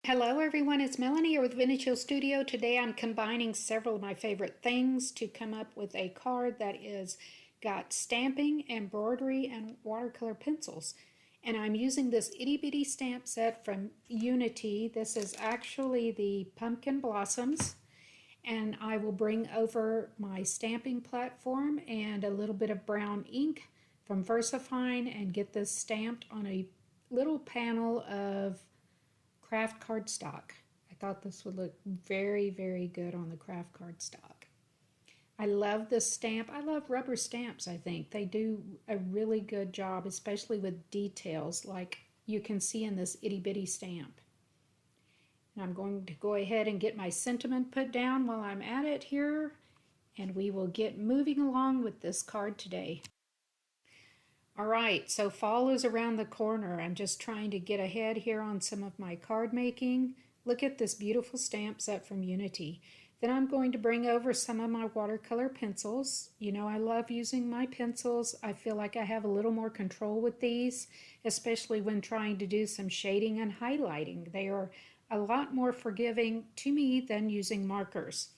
Hello everyone, it's Melanie here with Vintage Hill Studio. Today I'm combining several of my favorite things to come up with a card that is got stamping, embroidery, and watercolor pencils. And I'm using this Itty Bitty stamp set from Unity. This is actually the pumpkin blossoms. And I will bring over my stamping platform and a little bit of brown ink from Versafine and get this stamped on a little panel of Kraft cardstock. I thought this would look very, very good on the Kraft cardstock. I love this stamp. I love rubber stamps, I think. They do a really good job, especially with details like you can see in this itty bitty stamp. And I'm going to go ahead and get my sentiment put down while I'm at it here, and we will get moving along with this card today. All right, so fall is around the corner. I'm just trying to get ahead here on some of my card making. Look at this beautiful stamp set from Unity. Then I'm going to bring over some of my watercolor pencils. You know, I love using my pencils. I feel like I have a little more control with these, especially when trying to do some shading and highlighting. They are a lot more forgiving to me than using markers.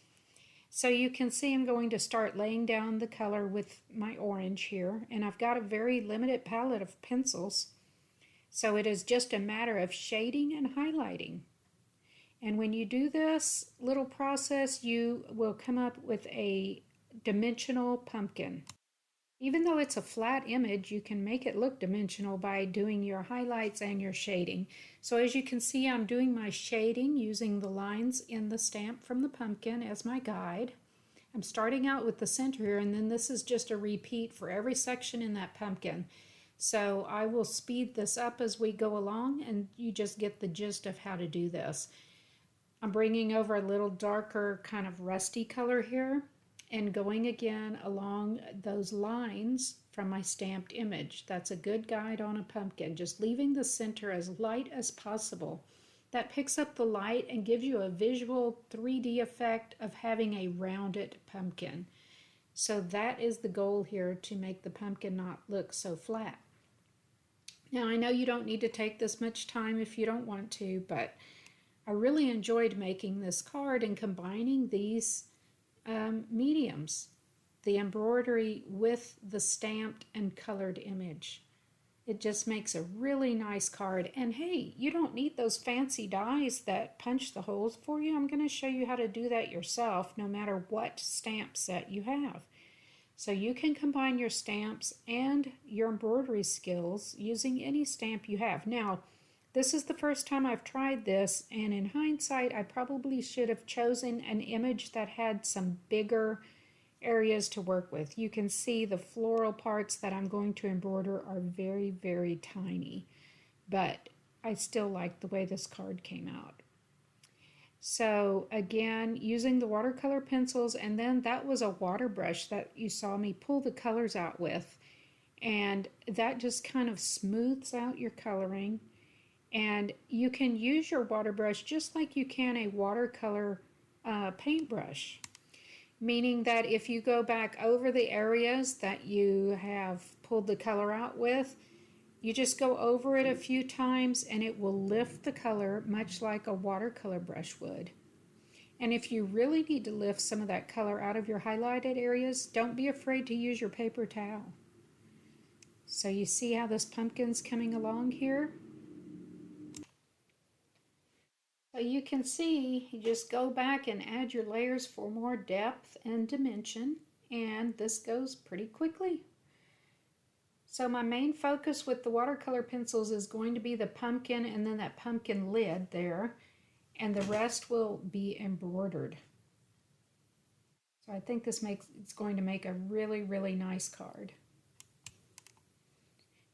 So you can see I'm going to start laying down the color with my orange here, and I've got a very limited palette of pencils, so it is just a matter of shading and highlighting. And when you do this little process, you will come up with a dimensional pumpkin. Even though it's a flat image, you can make it look dimensional by doing your highlights and your shading. So as you can see, I'm doing my shading using the lines in the stamp from the pumpkin as my guide. I'm starting out with the center here, and then this is just a repeat for every section in that pumpkin. So I will speed this up as we go along, and you just get the gist of how to do this. I'm bringing over a little darker kind of rusty color here, and going again along those lines from my stamped image. That's a good guide on a pumpkin, just leaving the center as light as possible. That picks up the light and gives you a visual 3D effect of having a rounded pumpkin. So that is the goal here, to make the pumpkin not look so flat. Now I know you don't need to take this much time if you don't want to, but I really enjoyed making this card and combining these mediums, the embroidery with the stamped and colored image. It just makes a really nice card. And hey, you don't need those fancy dies that punch the holes for you. I'm going to show you how to do that yourself, no matter what stamp set you have. So you can combine your stamps and your embroidery skills using any stamp you have. Now, this is the first time I've tried this, and in hindsight, I probably should have chosen an image that had some bigger areas to work with. You can see the floral parts that I'm going to embroider are very, very tiny, but I still like the way this card came out. So again, using the watercolor pencils, and then that was a water brush that you saw me pull the colors out with, and that just kind of smooths out your coloring. And you can use your water brush just like you can a watercolor paintbrush, meaning that if you go back over the areas that you have pulled the color out with, you just go over it a few times and it will lift the color much like a watercolor brush would. And if you really need to lift some of that color out of your highlighted areas, don't be afraid to use your paper towel. So you see how this pumpkin's coming along here? So you can see, you just go back and add your layers for more depth and dimension, and this goes pretty quickly. So my main focus with the watercolor pencils is going to be the pumpkin and then that pumpkin lid there, and the rest will be embroidered. So I think it's going to make a really, really nice card.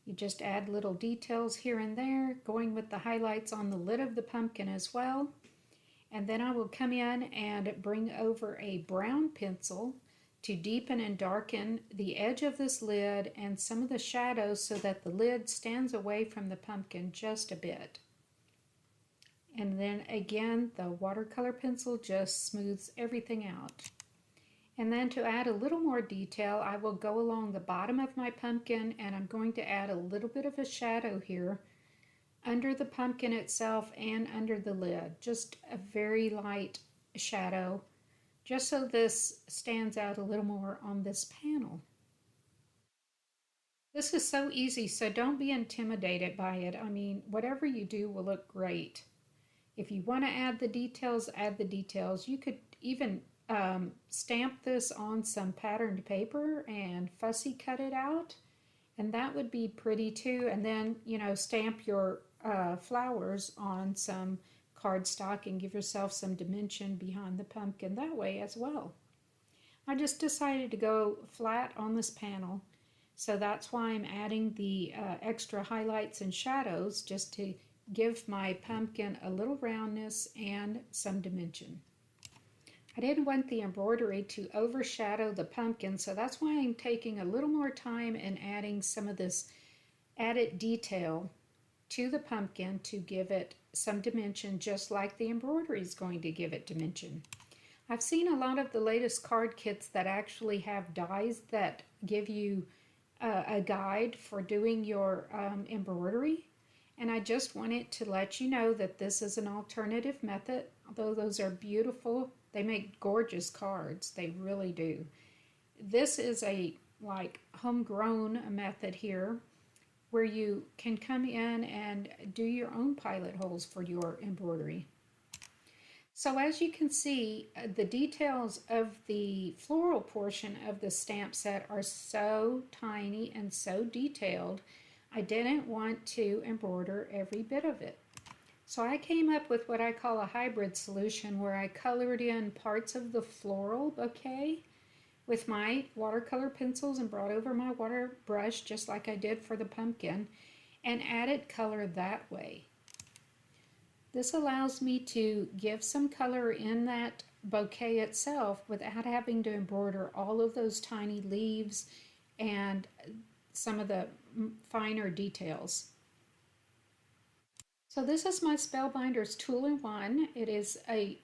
You just add little details here and there, going with the highlights on the lid of the pumpkin as well. And then I will come in and bring over a brown pencil to deepen and darken the edge of this lid and some of the shadows so that the lid stands away from the pumpkin just a bit. And then again, the watercolor pencil just smooths everything out. And then to add a little more detail, I will go along the bottom of my pumpkin, and I'm going to add a little bit of a shadow here under the pumpkin itself and under the lid. Just a very light shadow, just so this stands out a little more on this panel. This is so easy, so don't be intimidated by it. I mean, whatever you do will look great. If you want to add the details, add the details. You could even stamp this on some patterned paper and fussy cut it out, and that would be pretty too. And then, you know, stamp your flowers on some cardstock and give yourself some dimension behind the pumpkin that way as well. I just decided to go flat on this panel, so that's why I'm adding the extra highlights and shadows, just to give my pumpkin a little roundness and some dimension. I didn't want the embroidery to overshadow the pumpkin, so that's why I'm taking a little more time and adding some of this added detail to the pumpkin to give it some dimension, just like the embroidery is going to give it dimension. I've seen a lot of the latest card kits that actually have dies that give you a guide for doing your embroidery, and I just wanted to let you know that this is an alternative method. Although those are beautiful, they make gorgeous cards, they really do. This is a like homegrown method here, where you can come in and do your own pilot holes for your embroidery. So as you can see, the details of the floral portion of the stamp set are so tiny and so detailed, I didn't want to embroider every bit of it. So I came up with what I call a hybrid solution, where I colored in parts of the floral bouquet with my watercolor pencils and brought over my water brush, just like I did for the pumpkin, and added color that way. This allows me to give some color in that bouquet itself without having to embroider all of those tiny leaves and some of the finer details. So this is my Spellbinders tool-in-one. It is a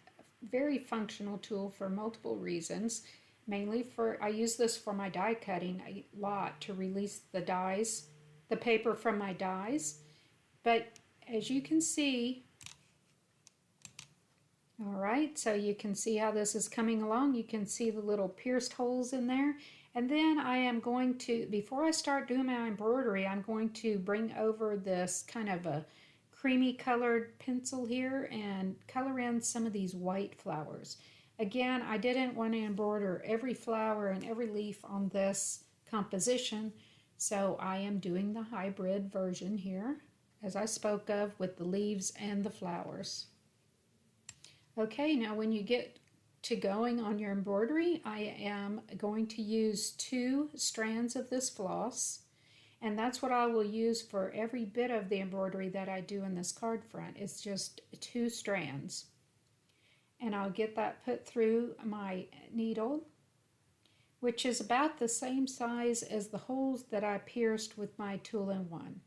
very functional tool for multiple reasons. Mainly I use this for my die cutting a lot to release the dies, the paper from my dies. But as you can see, all right, so you can see how this is coming along. You can see the little pierced holes in there. And then I am going to, before I start doing my embroidery, I'm going to bring over this kind of a creamy colored pencil here and color in some of these white flowers. Again, I didn't want to embroider every flower and every leaf on this composition, so I am doing the hybrid version here, as I spoke of, with the leaves and the flowers. Okay, now when you get to going on your embroidery, I am going to use 2 strands of this floss, and that's what I will use for every bit of the embroidery that I do in this card front. It's just 2 strands. And I'll get that put through my needle, which is about the same size as the holes that I pierced with my tool-in-one.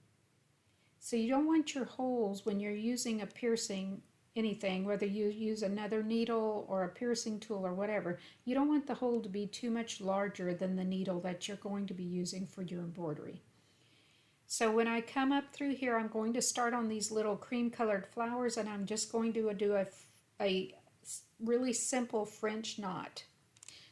So you don't want your holes, when you're using a piercing anything, whether you use another needle or a piercing tool or whatever, you don't want the hole to be too much larger than the needle that you're going to be using for your embroidery. So when I come up through here, I'm going to start on these little cream colored flowers, and I'm just going to do a really simple French knot.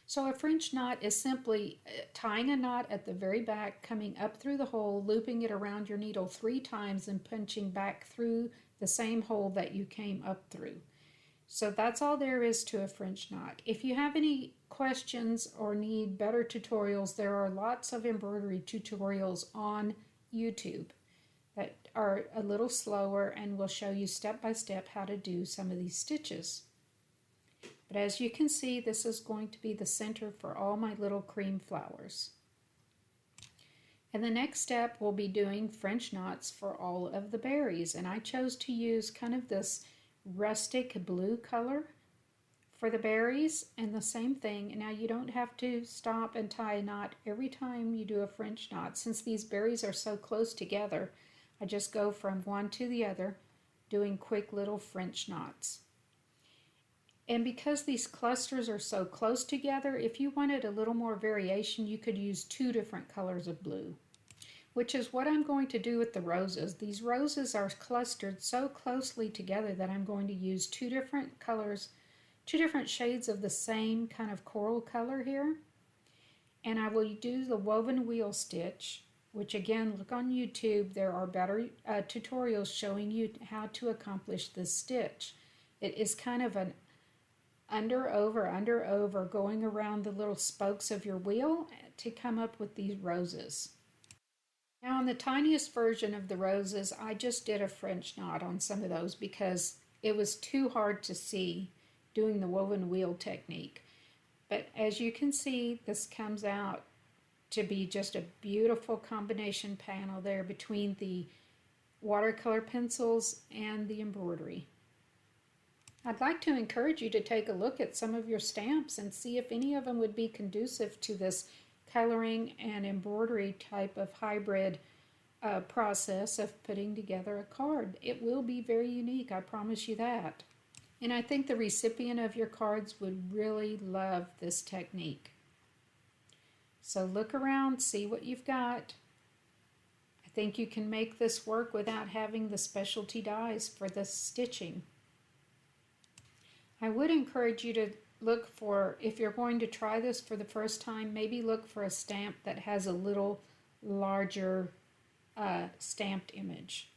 So a French knot is simply tying a knot at the very back, coming up through the hole, looping it around your needle 3 times and punching back through the same hole that you came up through. So that's all there is to a French knot. If you have any questions or need better tutorials, there are lots of embroidery tutorials on YouTube that are a little slower and will show you step by step how to do some of these stitches. But as you can see, this is going to be the center for all my little cream flowers. And the next step, we'll be doing French knots for all of the berries. And I chose to use kind of this rustic blue color for the berries, and the same thing. Now you don't have to stop and tie a knot every time you do a French knot. Since these berries are so close together, I just go from one to the other, doing quick little French knots. And because these clusters are so close together, if you wanted a little more variation, you could use 2 different colors of blue. which is what I'm going to do with the roses. These roses are clustered so closely together that I'm going to use two different colors, two different shades of the same kind of coral color here. And I will do the woven wheel stitch, which again, look on YouTube. There are better tutorials showing you how to accomplish this stitch. It is kind of an under, over, going around the little spokes of your wheel to come up with these roses. Now on the tiniest version of the roses, I just did a French knot on some of those because it was too hard to see doing the woven wheel technique. But as you can see, this comes out to be just a beautiful combination panel there between the watercolor pencils and the embroidery. I'd like to encourage you to take a look at some of your stamps and see if any of them would be conducive to this coloring and embroidery type of hybrid process of putting together a card. It will be very unique, I promise you that. And I think the recipient of your cards would really love this technique. So look around, see what you've got. I think you can make this work without having the specialty dies for the stitching. I would encourage you to look for, if you're going to try this for the first time, maybe look for a stamp that has a little larger stamped image.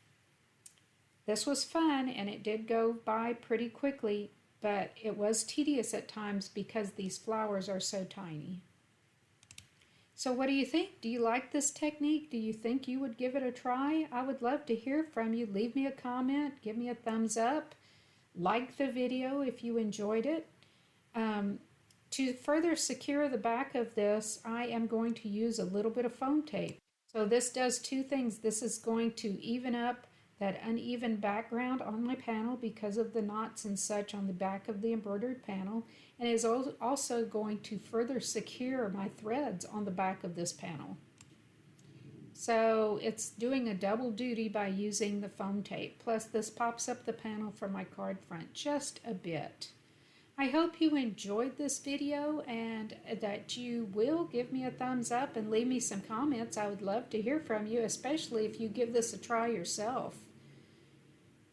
This was fun and it did go by pretty quickly, but it was tedious at times because these flowers are so tiny. So what do you think? Do you like this technique? Do you think you would give it a try? I would love to hear from you. Leave me a comment, give me a thumbs up, like the video if you enjoyed it. To further secure the back of this, I am going to use a little bit of foam tape. So this does two things. This is going to even up that uneven background on my panel because of the knots and such on the back of the embroidered panel, and is also going to further secure my threads on the back of this panel. So it's doing a double duty by using the foam tape. Plus this pops up the panel for my card front just a bit. I hope you enjoyed this video and that you will give me a thumbs up and leave me some comments. I would love to hear from you, especially if you give this a try yourself.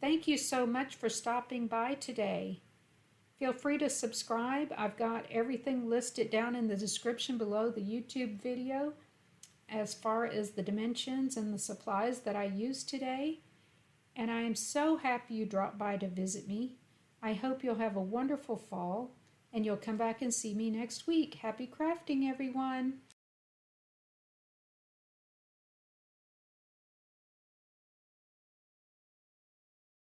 Thank you so much for stopping by today. Feel free to subscribe. I've got everything listed down in the description below the YouTube video as far as the dimensions and the supplies that I used today. And I am so happy you dropped by to visit me. I hope you'll have a wonderful fall and you'll come back and see me next week. Happy crafting, everyone!